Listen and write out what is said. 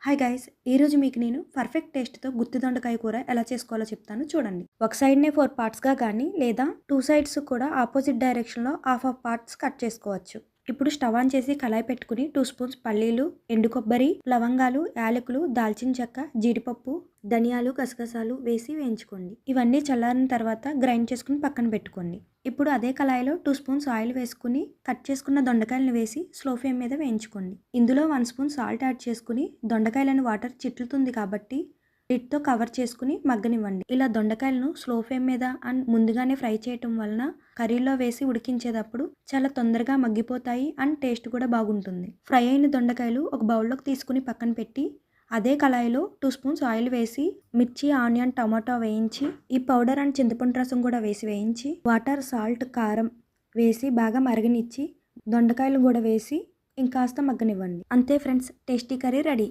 Hi guys, ఈరోజు మీకు నేను పర్ఫెక్ట్ టేస్ట్తో గుత్తి దొండకాయ కూర ఎలా చేసుకోవాలో చెప్తాను చూడండి. ఒక సైడ్నే 4 పార్ట్స్గా కానీ లేదా 2 సైడ్స్ కూడా ఆపోజిట్ డైరెక్షన్లో హాఫ్ పార్ట్స్ కట్ చేసుకోవచ్చు. ఇప్పుడు స్టవ్ ఆన్ చేసి కళాయి పెట్టుకుని 2 స్పూన్స్ పల్లీలు, ఎండు కొబ్బరి, లవంగాలు, యాలకులు, దాల్చిన చెక్క, జీడిపప్పు, ధనియాలు, గసగసాలు వేసి వేయించుకోండి. ఇవన్నీ చల్లారిన తర్వాత గ్రైండ్ చేసుకుని పక్కన పెట్టుకోండి. ఇప్పుడు అదే కళాయిలో 2 స్పూన్స్ ఆయిల్ వేసుకుని కట్ చేసుకున్న దొండకాయలను వేసి స్లో ఫ్లేమ్ మీద వేయించుకోండి. ఇందులో 1 స్పూన్ సాల్ట్ యాడ్ చేసుకుని దొండకాయలను వాటర్ చిట్లుతుంది కాబట్టి లిడ్తో కవర్ చేసుకుని మగ్గనివ్వండి. ఇలా దొండకాయలను స్లో ఫ్లేమ్ మీద అండ్ ముందుగానే ఫ్రై చేయటం వలన కర్రీలో వేసి ఉడికించేటప్పుడు చాలా తొందరగా మగ్గిపోతాయి అండ్ టేస్ట్ కూడా బాగుంటుంది. ఫ్రై అయిన దొండకాయలు ఒక బౌల్లోకి తీసుకుని పక్కన పెట్టి అదే కళాయిలో 2 స్పూన్స్ ఆయిల్ వేసి మిర్చి, ఆనియన్, టమాటో వేయించి ఈ పౌడర్ అండ్ చింతపండు రసం కూడా వేసి వేయించి వాటర్, సాల్ట్, కారం వేసి బాగా మరగనిచ్చి దొండకాయలు కూడా వేసి ఇంకాస్త మగ్గనివ్వండి. అంతే ఫ్రెండ్స్, టేస్టీ కర్రీ రెడీ.